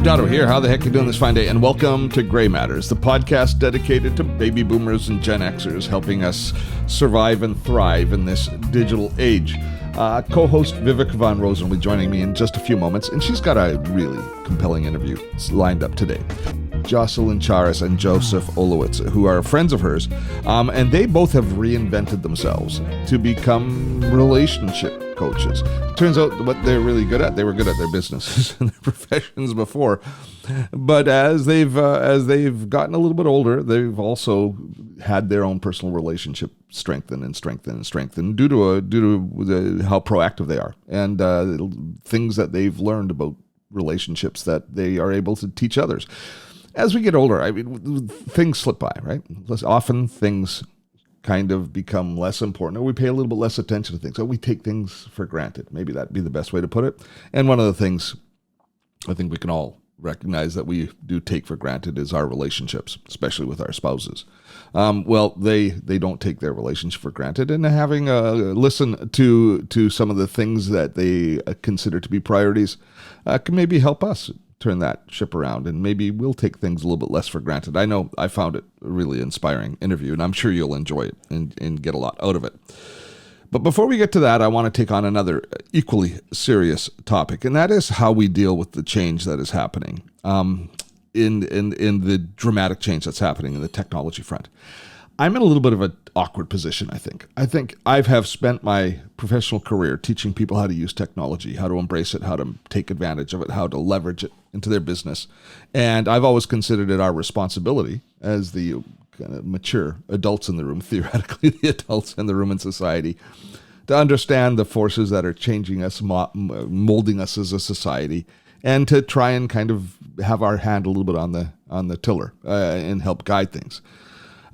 Dono here. How the heck are you doing this fine day? And welcome to Gray Matters, the podcast dedicated to baby boomers and Gen Xers, helping us survive and thrive in this digital age. Co-host Viveka von Rosen will be joining me in just a few moments, and she's got a really compelling interview lined up today. Jolyn, Charas, and Olewitz, who are friends of hers, and they both have reinvented themselves to become relationship coaches. Turns out what they're really good at, they were good at their businesses and their professions before, but as they've gotten a little bit older, they've also had their own personal relationship strengthen due to how proactive they are and things that they've learned about relationships that they are able to teach others. As we get older, I mean, things slip by, right? Often things kind of become less important, or we pay a little bit less attention to things, or we take things for granted. Maybe that'd be the best way to put it. And one of the things I think we can all recognize that we do take for granted is our relationships, especially with our spouses. They don't take their relationship for granted, and having a listen to some of the things that they consider to be priorities can maybe help us turn that ship around, and maybe we'll take things a little bit less for granted. I know I found it a really inspiring interview, and I'm sure you'll enjoy it and get a lot out of it. But before we get to that, I want to take on another equally serious topic, and that is how we deal with the change that is happening in the dramatic change that's happening in the technology front. I'm in a little bit of an awkward position, I think. I have spent my professional career teaching people how to use technology, how to embrace it, how to take advantage of it, how to leverage it into their business. And I've always considered it our responsibility as the kind of mature adults in the room, theoretically the adults in the room in society, to understand the forces that are changing us, molding us as a society, and to try and kind of have our hand a little bit on the tiller and help guide things.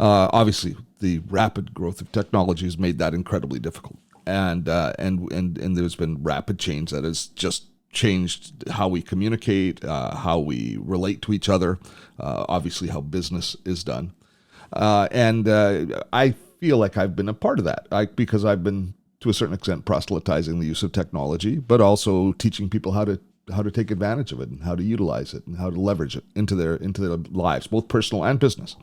Obviously, the rapid growth of technology has made that incredibly difficult, and there's been rapid change that has just changed how we communicate, how we relate to each other, obviously how business is done, and I feel like I've been a part of that because I've been, to a certain extent, proselytizing the use of technology, but also teaching people how to take advantage of it and how to utilize it and how to leverage it into their lives, both personal and business.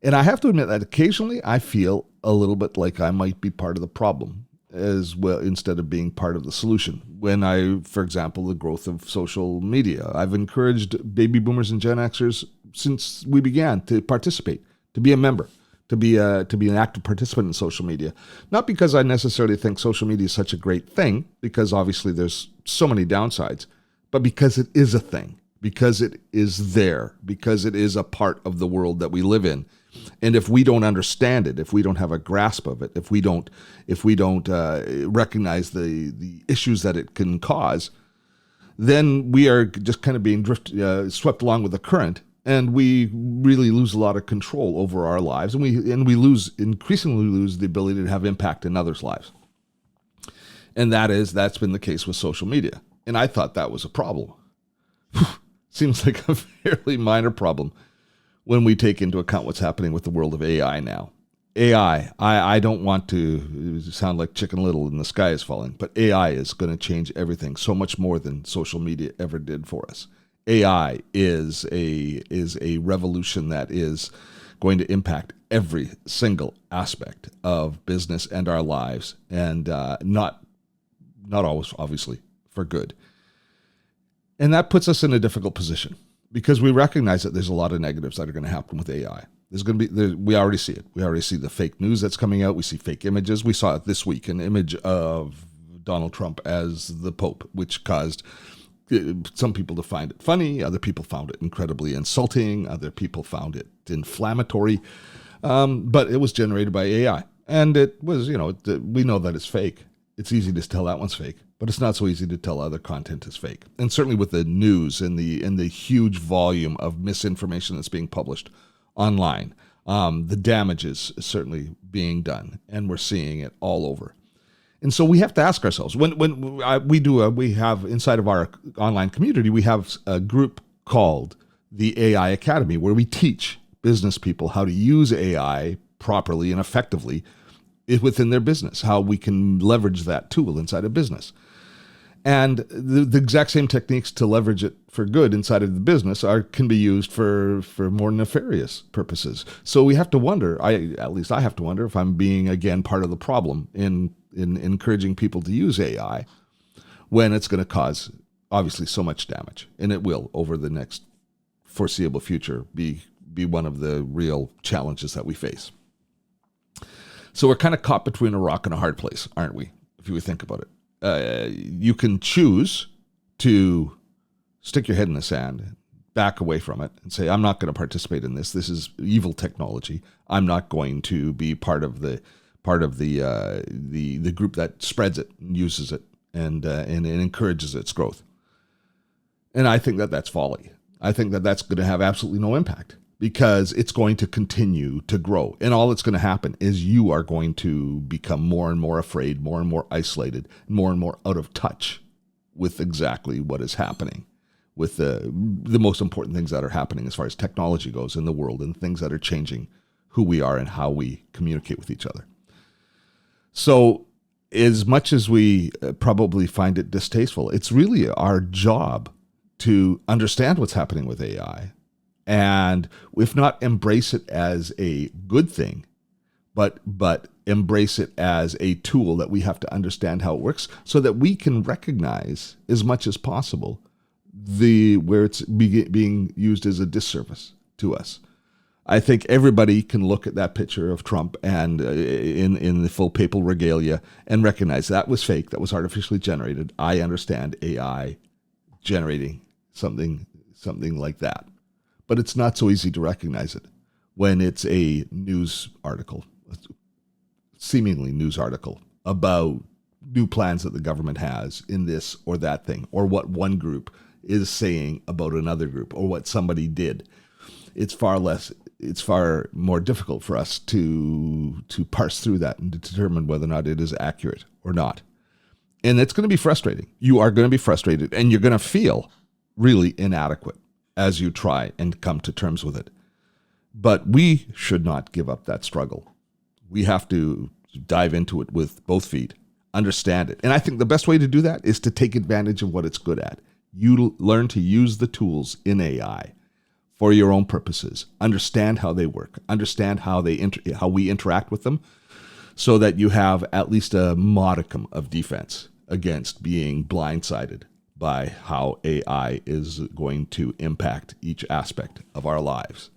And I have to admit that occasionally I feel a little bit like I might be part of the problem as well, instead of being part of the solution. When for example, the growth of social media, I've encouraged baby boomers and Gen Xers since we began to participate, to be a member, to be an active participant in social media. Not because I necessarily think social media is such a great thing, because obviously there's so many downsides, but because it is a thing, because it is there, because it is a part of the world that we live in. And if we don't understand it, if we don't have a grasp of it, if we don't recognize the issues that it can cause, then we are just kind of being swept along with the current, and we really lose a lot of control over our lives, and we increasingly lose the ability to have impact in others' lives. And that's been the case with social media. And I thought that was a problem. Seems like a fairly minor problem when we take into account what's happening with the world of AI now. AI, I don't want to sound like Chicken Little and the sky is falling, but AI is going to change everything so much more than social media ever did for us. AI is a revolution that is going to impact every single aspect of business and our lives, and not always, obviously, for good. And that puts us in a difficult position, because we recognize that there's a lot of negatives that are going to happen with AI. We already see it. We already see the fake news that's coming out. We see fake images. We saw it this week, an image of Donald Trump as the Pope, which caused some people to find it funny. Other people found it incredibly insulting. Other people found it inflammatory. But it was generated by AI. And it was, we know that it's fake. It's easy to tell that one's fake, but it's not so easy to tell other content is fake. And certainly with the news and the huge volume of misinformation that's being published online, the damage is certainly being done, and we're seeing it all over. And so we have to ask ourselves, we have inside of our online community, we have a group called the AI Academy, where we teach business people how to use AI properly and effectively within their business, how we can leverage that tool inside a business. And the exact same techniques to leverage it for good inside of the business can be used for more nefarious purposes. So we have to wonder, at least I have to wonder, if I'm being, again, part of the problem in encouraging people to use AI when it's going to cause, obviously, so much damage. And it will, over the next foreseeable future, be one of the real challenges that we face. So we're kind of caught between a rock and a hard place, aren't we, if you think about it? You can choose to stick your head in the sand, back away from it, and say, I'm not going to participate in this. This is evil technology. I'm not going to be part of the group that spreads it and uses it and encourages its growth. And I think that that's folly. I think that that's going to have absolutely no impact, because it's going to continue to grow. And all that's going to happen is you are going to become more and more afraid, more and more isolated, more and more out of touch with exactly what is happening, with the most important things that are happening as far as technology goes in the world, and things that are changing who we are and how we communicate with each other. So as much as we probably find it distasteful, it's really our job to understand what's happening with AI, and if not embrace it as a good thing, but embrace it as a tool that we have to understand how it works, so that we can recognize as much as possible where it's being used as a disservice to us. I think everybody can look at that picture of Trump and in the full papal regalia and recognize that was fake, that was artificially generated. I understand AI generating something like that. But it's not so easy to recognize it when it's a news article, a seemingly news article about new plans that the government has in this or that thing, or what one group is saying about another group, or what somebody did. It's far more difficult for us to parse through that and to determine whether or not it is accurate or not. And it's going to be frustrating. You are going to be frustrated, and you're going to feel really inadequate as you try and come to terms with it. But we should not give up that struggle. We have to dive into it with both feet, understand it. And I think the best way to do that is to take advantage of what it's good at. You learn to use the tools in AI for your own purposes. Understand how they work. Understand how we interact with them, so that you have at least a modicum of defense against being blindsided by how AI is going to impact each aspect of our lives.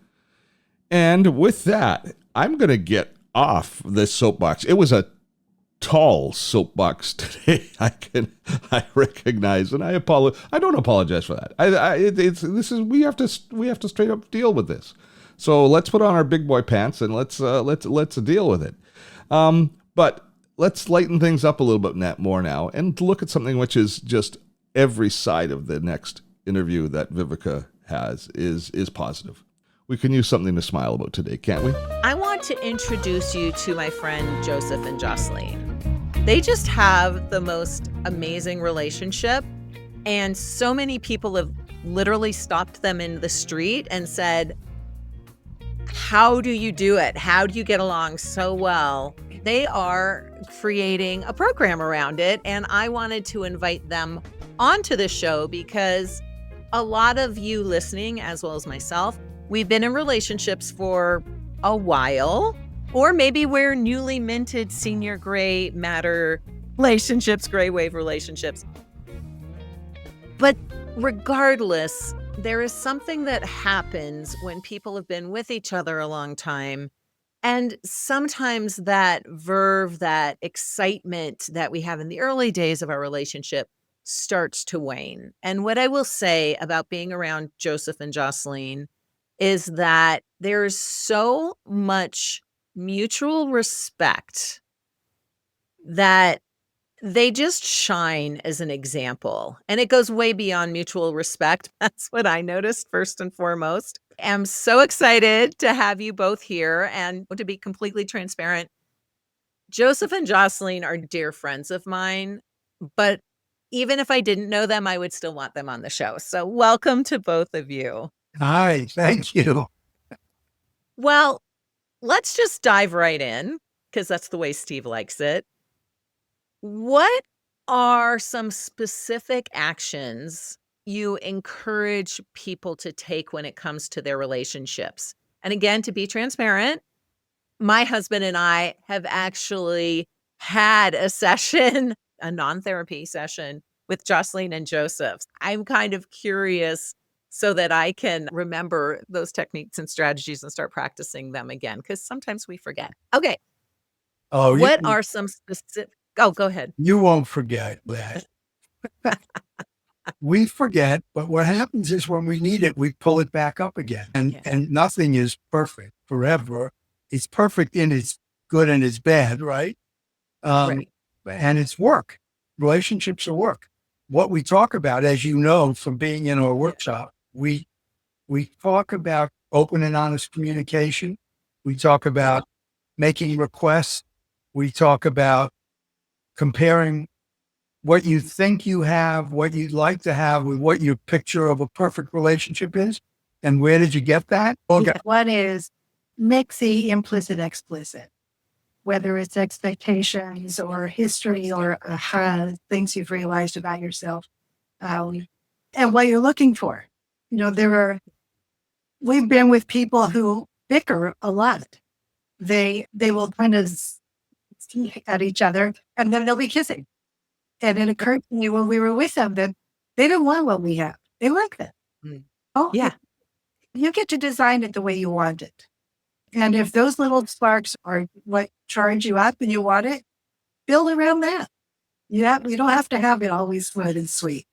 And with that, I'm going to get off this soapbox. It was a tall soapbox today. I recognize, and I apologize. I don't apologize for that. We have to straight up deal with this. So let's put on our big boy pants and let's deal with it. But let's lighten things up a little bit more now, and look at something which is just every side of the next interview that Viveka has is positive. We can use something to smile about today, can't we? I want to introduce you to my friend Joseph and Jocelyn. They just have the most amazing relationship, and so many people have literally stopped them in the street and said, how do you do it? How do you get along so well? They are creating a program around it, and I wanted to invite them onto the show because a lot of you listening, as well as myself, we've been in relationships for a while, or maybe we're newly minted senior gray matter relationships, gray wave relationships. But regardless, there is something that happens when people have been with each other a long time. And sometimes that verve, that excitement that we have in the early days of our relationship starts to wane. And what I will say about being around Joseph and Jocelyn is that there's so much mutual respect that they just shine as an example. And it goes way beyond mutual respect. That's what I noticed first and foremost. I'm so excited to have you both here, and to be completely transparent, Joseph and Jocelyn are dear friends of mine, but even if I didn't know them, I would still want them on the show. So welcome to both of you. Hi, thank you. Well, let's just dive right in, because that's the way Steve likes it. What are some specific actions you encourage people to take when it comes to their relationships? And again, to be transparent, my husband and I have actually had a session, a non-therapy session with Jocelyn and Joseph. I'm kind of curious so that I can remember those techniques and strategies and start practicing them again, because sometimes we forget. Okay. Oh, What are some specific? Oh, go ahead. you won't forget that. We forget, but what happens is when we need it, we pull it back up again. And nothing is perfect forever. It's perfect in its good and its bad, right? Right. And it's work. Relationships are work. What we talk about, as you know, from being in our workshop, we talk about open and honest communication. We talk about making requests. We talk about comparing what you think you have, what you'd like to have with what your picture of a perfect relationship is. And where did you get that? Okay. One is mixy, implicit, explicit, whether it's expectations or history or things you've realized about yourself, and what you're looking for. We've been with people who bicker a lot. They will kind of at each other and then they'll be kissing. And it occurred to me when we were with them that they don't want what we have. They like that. Oh, Yeah. You get to design it the way you want it. And if those little sparks are what charge you up and you want it, build around that. You don't have to have it always fun and sweet.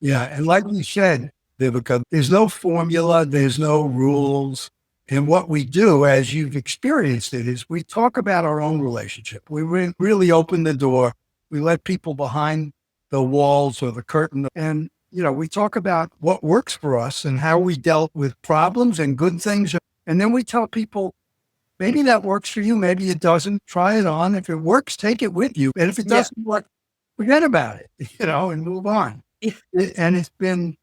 Yeah. And like you said, Viveka, there's no formula, there's no rules. And what we do, as you've experienced it, is we talk about our own relationship. We really open the door. We let people behind the walls or the curtain. And, we talk about what works for us and how we dealt with problems and good things. And then we tell people, maybe that works for you. Maybe it doesn't. Try it on. If it works, take it with you. And if it doesn't work, forget about it, and move on. And it's been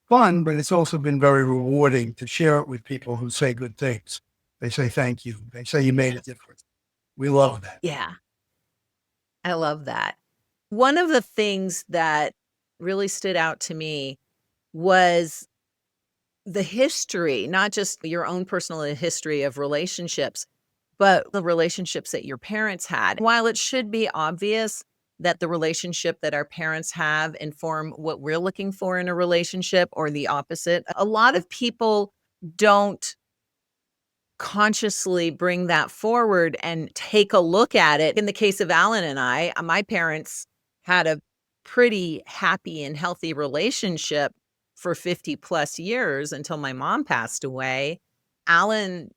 fun, but it's also been very rewarding to share it with people who say good things. They say, thank you. They say you made a difference. We love that. Yeah. I love that. One of the things that really stood out to me was the history, not just your own personal history of relationships, but the relationships that your parents had. While it should be obvious that the relationship that our parents have inform what we're looking for in a relationship or the opposite, a lot of people don't consciously bring that forward and take a look at it. In the case of Alan and I, my parents had a pretty happy and healthy relationship for 50 plus years until my mom passed away. Alan's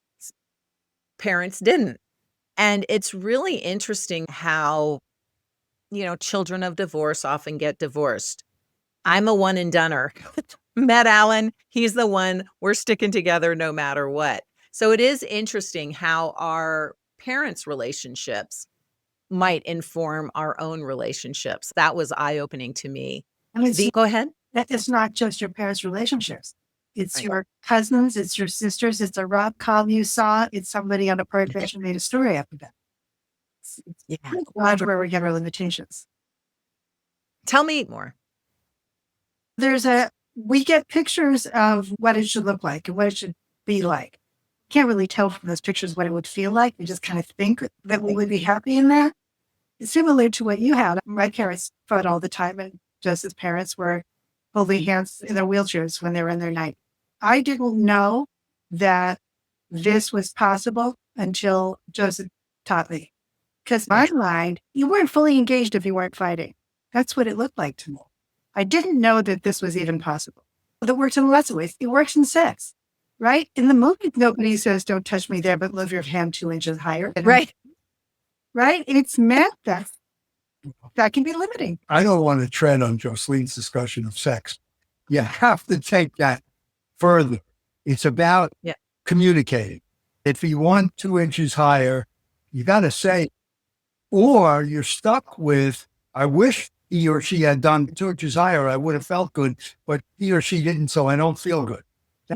parents didn't. And it's really interesting how, children of divorce often get divorced. I'm a one and doneer. Met Alan, he's the one, we're sticking together no matter what. So it is interesting how our parents' relationships might inform our own relationships. That was eye-opening to me. Go ahead. It's not just your parents' relationships. It's your cousins, it's your sisters, it's a rom-com you saw, it's somebody on a podcast made a story after that. It's where we get our limitations. Tell me more. We get pictures of what it should look like and what it should be like. Can't really tell from those pictures what it would feel like. We just kind of think that we would be happy in that. It's similar to what you had. My parents fought all the time, and Joseph's parents were holding hands in their wheelchairs when they were in their night. I didn't know that this was possible until Joseph taught me. Because in my mind, you weren't fully engaged if you weren't fighting. That's what it looked like to me. I didn't know that this was even possible. It works in lots of ways. It works in sex, right? In the movie, nobody says, don't touch me there, but move your hand 2 inches higher. Right. Right? It's meant that can be limiting. I don't want to tread on Jocelyne's discussion of sex. You have to take that further. It's about communicating. If you want 2 inches higher, you got to say, or you're stuck with, I wish he or she had done 2 inches higher, I would have felt good, but he or she didn't, so I don't feel good.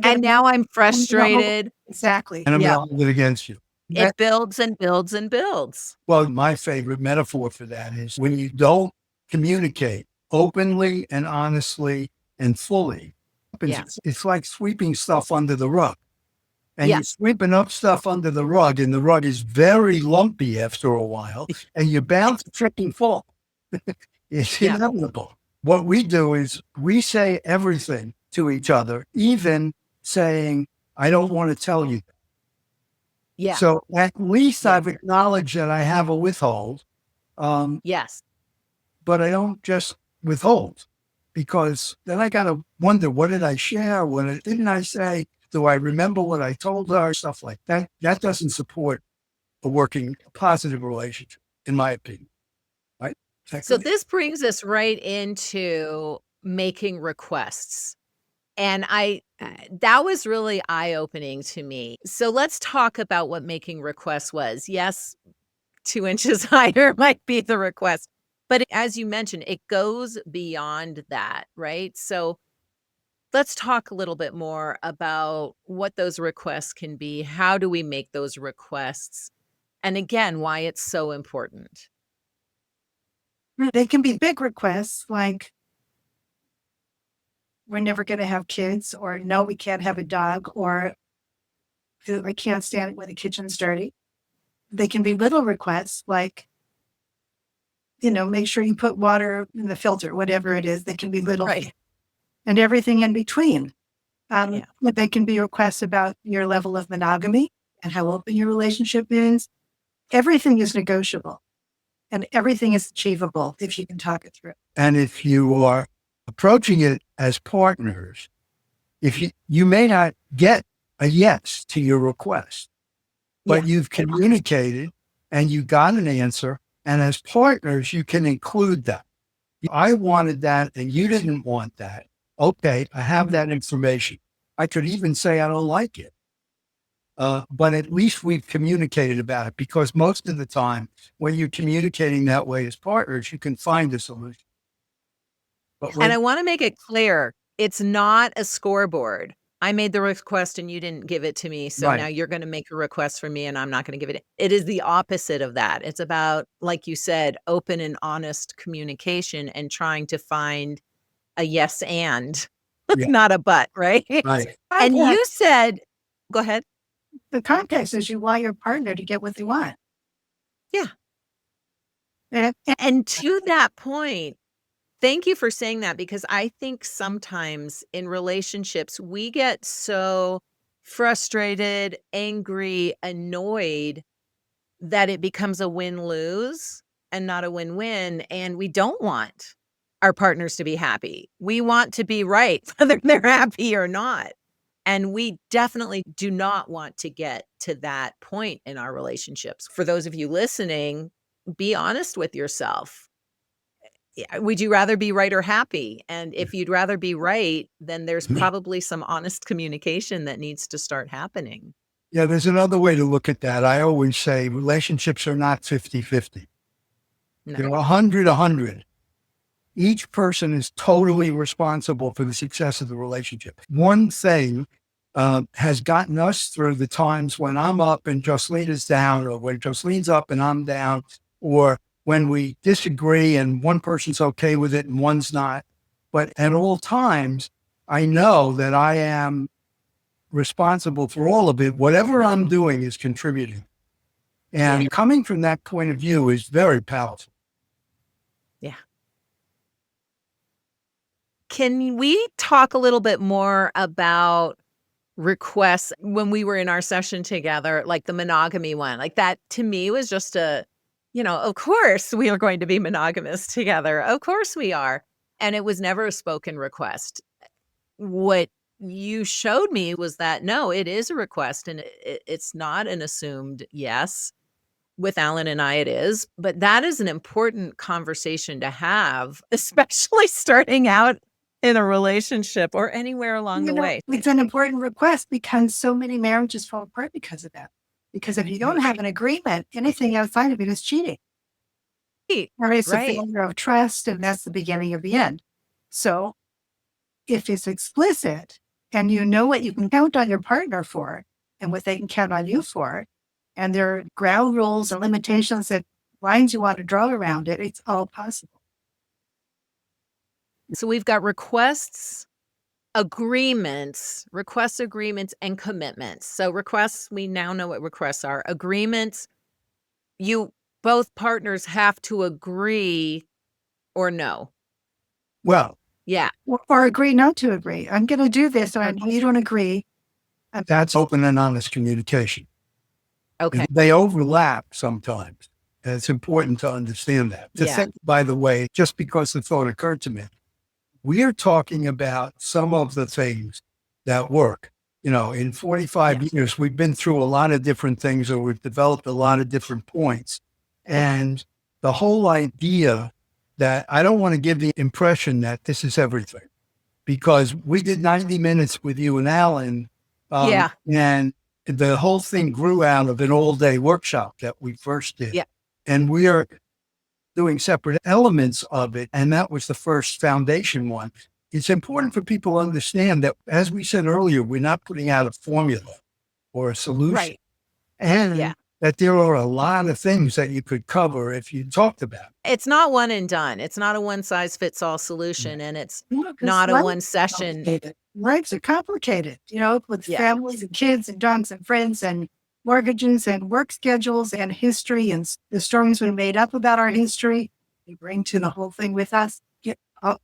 And now I'm frustrated. Exactly. And I'm going to hold it against you. It builds and builds and builds. Well, my favorite metaphor for that is when you don't communicate openly and honestly and fully, Yeah. it's like sweeping stuff under the rug. And Yeah. you're sweeping up stuff under the rug, and the rug is very lumpy after a while, and you're bound to freaking fall. It's Yeah. inevitable. What we do is we say everything to each other, even saying, I don't want to tell you. Yeah. So at least Yeah. I've acknowledged that I have a withhold, Yes. but I don't just withhold, because then I got to wonder, what did I share? What didn't I say? Do I remember what I told her? Stuff like that. That doesn't support a working, positive relationship, in my opinion. Right? So this brings us right into making requests. And that was really eye-opening to me. So let's talk about what making requests was. Yes, 2 inches higher might be the request. But as you mentioned, it goes beyond that, right? So let's talk a little bit more about what those requests can be. How do we make those requests? And again, why it's so important. They can be big requests like, we're never going to have kids, or no, we can't have a dog, or I can't stand it when the kitchen's dirty. They can be little requests like, make sure you put water in the filter, whatever it is. They can be little. Right. And everything in between. Yeah. But they can be requests about your level of monogamy and how open your relationship is. Everything is negotiable and everything is achievable if you can talk it through. And if you are approaching it as partners, if you may not get a yes to your request, but you've communicated and you got an answer, and as partners, you can include that. I wanted that and you didn't want that. Okay, I have that information. I could even say I don't like it. But at least we've communicated about it, because most of the time when you're communicating that way as partners, you can find a solution. And I want to make it clear, it's not a scoreboard. I made the request and you didn't give it to me. So now you're going to make a request for me and I'm not going to give it. It is the opposite of that. It's about, like you said, open and honest communication and trying to find a yes and not a but, right? Right. And you said, go ahead. The context is you want your partner to get what they want. Yeah. And And to that point, thank you for saying that, because I think sometimes in relationships, we get so frustrated, angry, annoyed that it becomes a win-lose and not a win-win. And we don't want our partners to be happy. We want to be right, whether they're happy or not. And we definitely do not want to get to that point in our relationships. For those of you listening, be honest with yourself. Would you rather be right or happy? And if you'd rather be right, then there's probably some honest communication that needs to start happening. Yeah, there's another way to look at that. I always say relationships are not 50-50. No. They're 100-100. Each person is totally responsible for the success of the relationship. One thing has gotten us through the times when I'm up and Josseline is down, or when Josseline's up and I'm down, or when we disagree and one person's okay with it and one's not. But at all times, I know that I am responsible for all of it. Whatever I'm doing is contributing. And coming from that point of view is very powerful. Yeah. Can we talk a little bit more about requests when we were in our session together, like the monogamy one? Like that to me was just of course we are going to be monogamous together. Of course we are. And it was never a spoken request. What you showed me was that, no, it is a request and it's not an assumed yes. With Alan and I, it is. But that is an important conversation to have, especially starting out in a relationship or anywhere along the way. It's an important request because so many marriages fall apart because of that. Because if you don't have an agreement, anything outside of it is cheating. Or it's a failure of trust, and that's the beginning of the end. So if it's explicit and you know what you can count on your partner for and what they can count on you for, and there are ground rules and limitations and lines you want to draw around it, it's all possible. So we've got requests, agreements, and commitments. So requests, we now know what requests are. Agreements, both partners have to agree or no. Well, Yeah. Or agree not to agree. I'm going to do this, and you don't agree. that's open and honest communication. Okay. They overlap sometimes. And it's important to understand that. To Yeah. think, by the way, just because the thought occurred to me, we're talking about some of the things that work. In 45 years, we've been through a lot of different things, or we've developed a lot of different points. And the whole idea that I don't want to give the impression that this is everything, because we did 90 minutes with you and Alan. And the whole thing grew out of an all-day workshop that we first did. Yeah. And we are doing separate elements of it. And that was the first foundation one. It's important for people to understand that, as we said earlier, we're not putting out a formula or a solution. Right. And that there are a lot of things that you could cover if you talked about it. It's not one and done. It's not a one size fits all solution, and it's not a one session. Lives are complicated, with families and kids and dogs and friends and mortgages and work schedules and history and the stories we made up about our history. We bring to the whole thing with us.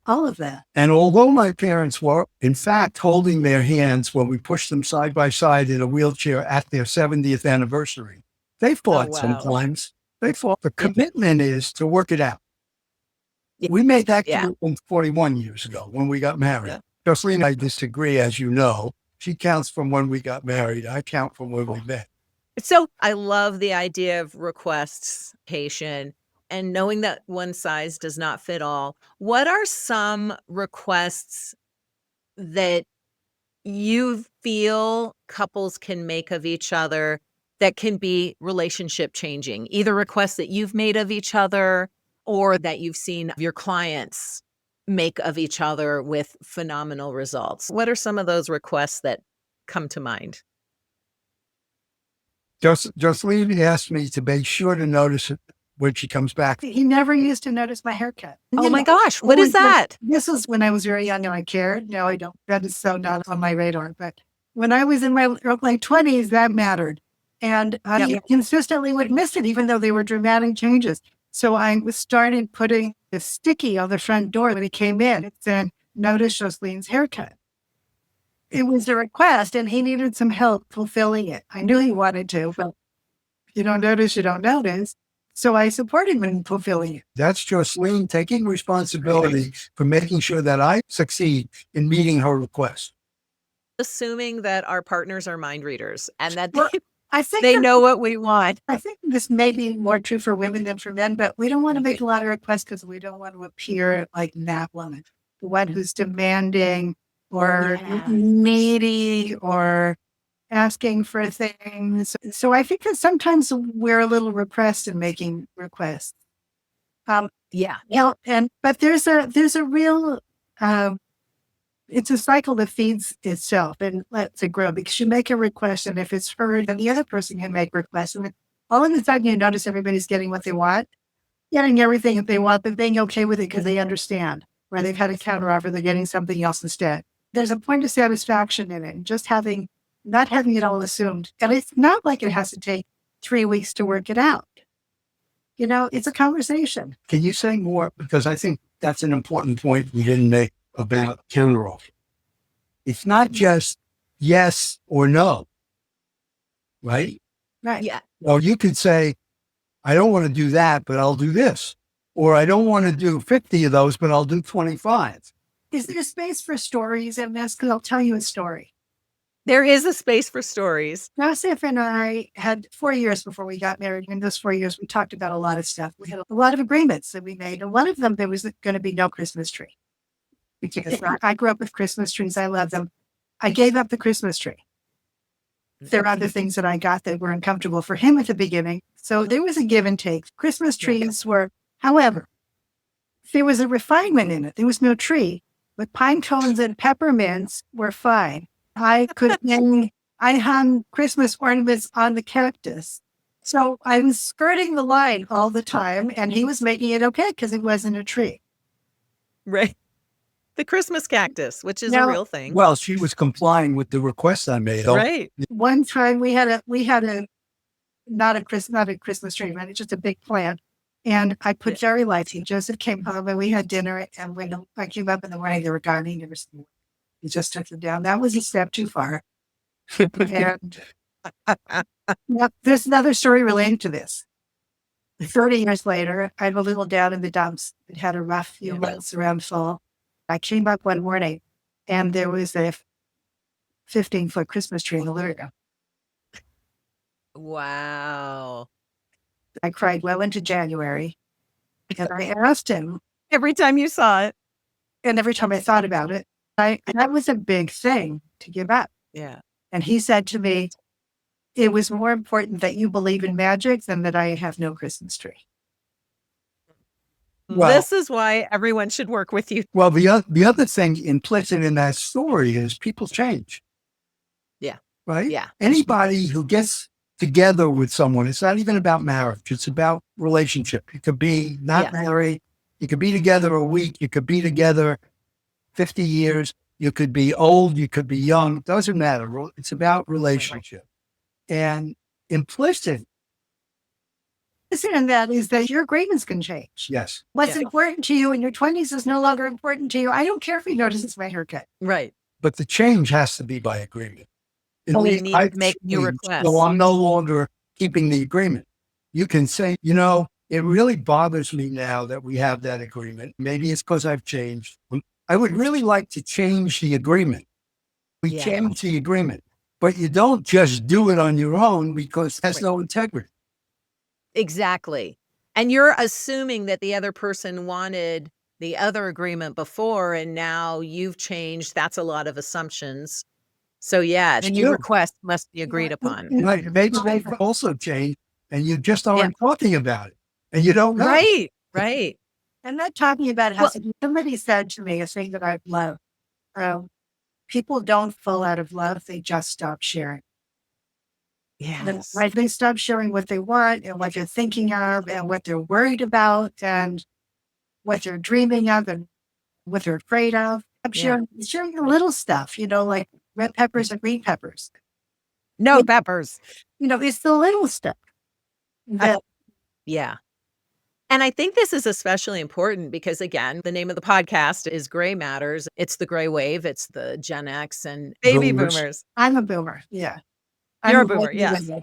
All of that. And although my parents were, in fact, holding their hands when we pushed them side by side in a wheelchair at their 70th anniversary, they fought sometimes. They fought. The commitment is to work it out. Yeah. We made that commitment 41 years ago when we got married. Yeah. Jocelyn and I disagree, as you know. She counts from when we got married. I count from when we met. So I love the idea of requests, patient, and knowing that one size does not fit all. What are some requests that you feel couples can make of each other that can be relationship changing? Either requests that you've made of each other or that you've seen your clients make of each other with phenomenal results. What are some of those requests that come to mind? Jocelyn asked me to make sure to notice it when she comes back. He never used to notice my haircut. Oh my gosh, what is that? This was when I was very young and I cared. Now I don't. That is so not on my radar. But when I was in my early 20s, that mattered. And I consistently would miss it, even though they were dramatic changes. So I started putting the sticky on the front door when he came in. It said, "Notice Joseline's haircut." It was a request, and he needed some help fulfilling it. I knew he wanted to, but you don't notice, you don't notice. So I supported him in fulfilling it. That's Jocelyn taking responsibility for making sure that I succeed in meeting her request. Assuming that our partners are mind readers and that I think they know what we want. I think this may be more true for women than for men, but we don't want to make a lot of requests because we don't want to appear like that woman, the one who's demanding or needy or asking for things. So I think that sometimes we're a little repressed in making requests. But there's a real it's a cycle that feeds itself and lets it grow, because you make a request, and if it's heard, then the other person can make requests, and then all of a sudden you notice everybody's getting what they want, getting everything that they want, but being okay with it because they understand, where they've had a counteroffer, they're getting something else instead. There's a point of satisfaction in it, and just not having it all assumed. And it's not like it has to take 3 weeks to work it out. It's a conversation. Can you say more? Because I think that's an important point we didn't make about counteroffer. It's not just yes or no, right? Right. Yeah. Well, you could say, I don't want to do that, but I'll do this. Or I don't want to do 50 of those, but I'll do 25. Is there space for stories in this? Because I'll tell you a story. There is a space for stories. Joseph and I had 4 years before we got married. In those 4 years, we talked about a lot of stuff. We had a lot of agreements that we made. And one of them, there was going to be no Christmas tree. Because I grew up with Christmas trees. I love them. I gave up the Christmas tree. There are other things that I got that were uncomfortable for him at the beginning. So there was a give and take. Christmas trees were, however, there was a refinement in it. There was no tree. But pine cones and peppermints were fine. I hung Christmas ornaments on the cactus So I was skirting the line all the time, and he was making it okay because it wasn't a tree. Right. The Christmas cactus, which is a Now, real thing. Well, she was complying with the request I made. Right. one time we had a not a Christmas tree, but it's just a big plant. And I put fairy lights in. Joseph came home and we had dinner. And when I came up in the morning, they were gone. He just took them down. That was a step too far. And now, there's another story related to this. 30 years later, I'm a little down in the dumps. It had a rough few months around fall. I came up one morning and there was a 15-foot Christmas tree in the living room. Wow. I cried well into January. And I asked him, Every time you saw it. and every time I thought about it, that was a big thing to give up. Yeah. And he said to me, it was more important that you believe in magic than that I have no Christmas tree. Well- This is why everyone should work with you. Well, the other thing implicit in that story is people change. Yeah. Right? Yeah. Anybody who gets together with someone, it's not even about marriage. It's about relationship. You could be not married. You could be together a week. You could be together 50 years. You could be old. You could be young. It doesn't matter. It's about relationship. And implicit, In that is that your agreements can change. yes. What's important to you in your 20s is no longer important to you. I don't care if he notices my haircut. Right. But the change has to be by agreement. At We least need to I've make new changed, requests. So I'm no longer keeping the agreement. You can say, it really bothers me now that we have that agreement. Maybe it's because I've changed. I would really like to change the agreement. We change the agreement, but you don't just do it on your own because that's no integrity. Exactly. And you're assuming that the other person wanted the other agreement before, and now you've changed. That's a lot of assumptions. So the new true. request must be agreed upon. Right. Maybe they've also changed and you just aren't talking about it and you don't know. Right. Right. I'm not talking about how somebody said to me a thing that I love. People don't fall out of love. They just stop sharing. Yes. Right? They stop sharing what they want and what they're thinking of and what they're worried about and what they're dreaming of and what they're afraid of. I'm sharing the little stuff, like red peppers and green peppers. No peppers. It's the little stuff. Yeah. And I think this is especially important because, again, the name of the podcast is Gray Matters. It's the gray wave. It's the Gen X and baby boomers. I'm a boomer. Yeah. You're I'm a boomer. Yes. boomer.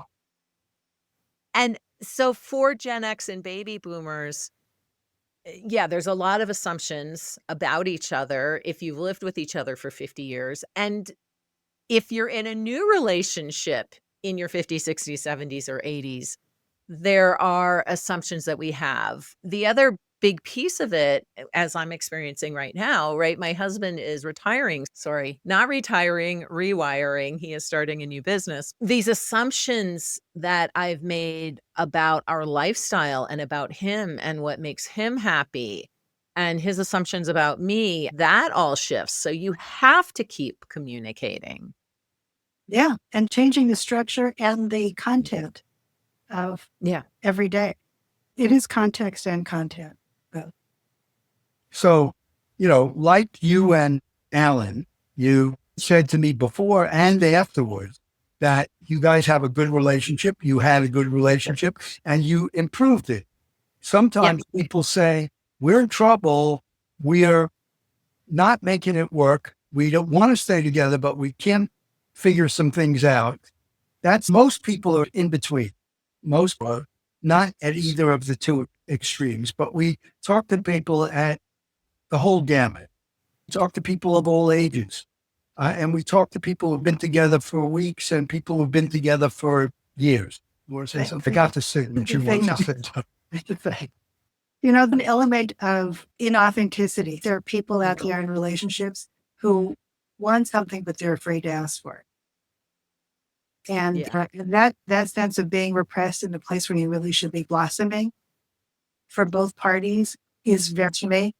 And so for Gen X and baby boomers, there's a lot of assumptions about each other if you've lived with each other for 50 years. And if you're in a new relationship in your 50s, 60s, 70s, or 80s, there are assumptions that we have. The other big piece of it, as I'm experiencing right now, right? My husband is not retiring, rewiring. He is starting a new business. These assumptions that I've made about our lifestyle and about him and what makes him happy and his assumptions about me, that all shifts. So you have to keep communicating. Yeah. And changing the structure and the content of every day. It is context and content. So, like you and Alan, you said to me before and afterwards that you guys have a good relationship. You had a good relationship and you improved it. Sometimes people say, we're in trouble. We're not making it work. We don't want to stay together, but we can figure some things out. Most people are in between. Most are not at either of the two extremes, but we talk to people at the whole gamut. We talk to people of all ages. And we talk to people who've been together for weeks and people who've been together for years. I forgot to say the element of inauthenticity. There are people out there in relationships who want something, but they're afraid to ask for it. And that sense of being repressed in the place where you really should be blossoming for both parties is very to me.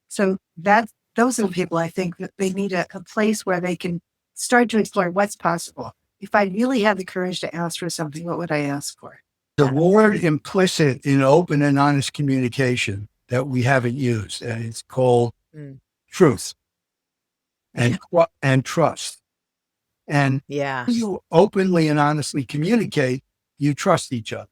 So those are the people I think that they need a place where they can start to explore what's possible. If I really had the courage to ask for something, what would I ask for? The word implicit in open and honest communication that we haven't used, and it's called truth and trust. And Yeah. when you openly and honestly communicate, you trust each other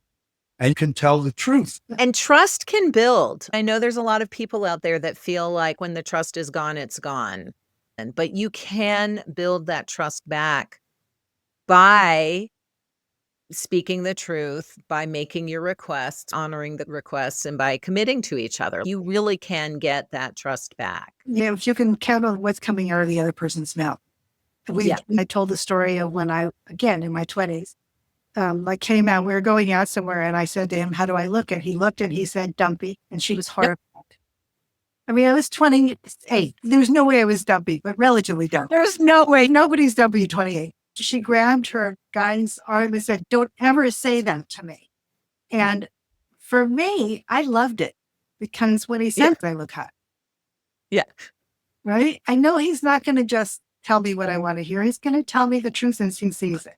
and can tell the truth. And trust can build. I know there's a lot of people out there that feel like when the trust is gone, it's gone. But you can build that trust back by speaking the truth, by making your requests, honoring the requests, and by committing to each other. You really can get that trust back. Yeah, if you can count on what's coming out of the other person's mouth. I told the story of when I, again, in my 20s, I came out, we were going out somewhere, and I said to him, how do I look? And he looked and he said, dumpy. And she was horrified. I mean, I was 28. There's no way I was dumpy, but relatively dumpy. There's no way. Nobody's dumpy at 28. She grabbed her guy's arm and said, don't ever say that to me. And for me, I loved it because when he said, I look hot. Yeah. Right? I know he's not going to just tell me what I want to hear. He's going to tell me the truth and he sees it.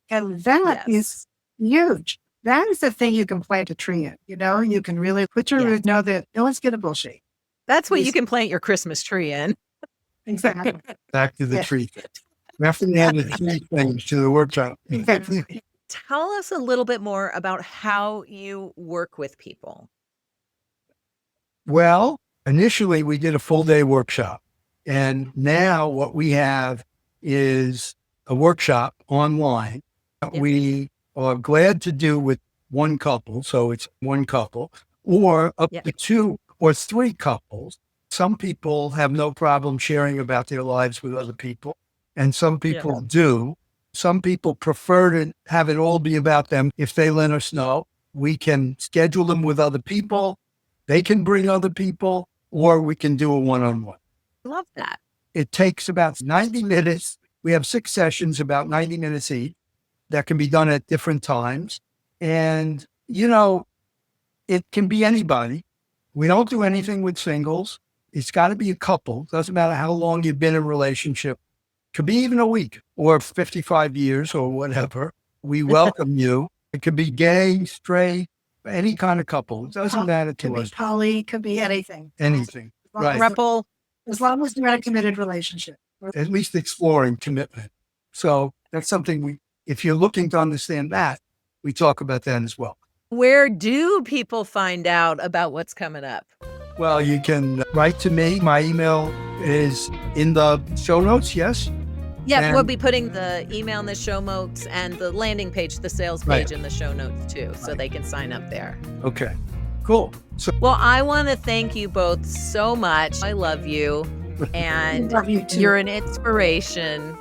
And that is huge. That is the thing you can plant a tree in. You know, you can really put your root, know that no one's going to bullshit. That's what you can plant your Christmas tree in. Exactly. Back to the tree. We have to add the three things to the workshop. Tell us a little bit more about how you work with people. Well, initially we did a full day workshop. And now what we have is a workshop online. We are glad to do with one couple. So it's one couple or up to 2 or 3 couples. Some people have no problem sharing about their lives with other people. And some people do. Some people prefer to have it all be about them. If they let us know, we can schedule them with other people. They can bring other people, or we can do a one-on-one. Love that. It takes about 90 minutes. We have 6 sessions, about 90 minutes each, that can be done at different times. And, you know, it can be anybody. We don't do anything with singles. It's got to be a couple. Doesn't matter how long you've been in a relationship. Could be even a week or 55 years or whatever. We welcome you. It could be gay, straight, any kind of couple. It doesn't matter to us. Could be poly, could be anything. Anything. Right. Couple. As long as you're in a committed relationship. At least exploring commitment. So that's something if you're looking to understand that, we talk about that as well. Where do people find out about what's coming up? Well, you can write to me. My email is in the show notes, yes? Yeah, we'll be putting the email in the show notes and the landing page, the sales page in the show notes too, so they can sign up there. Okay, cool. Well, I want to thank you both so much. I love you, and love you too. You're an inspiration,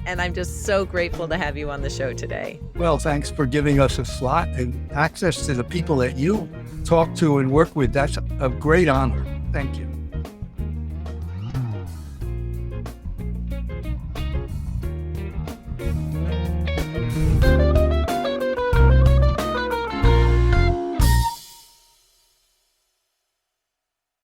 and I'm just so grateful to have you on the show today. Well, thanks for giving us a slot and access to the people that you talk to and work with. That's a great honor. Thank you.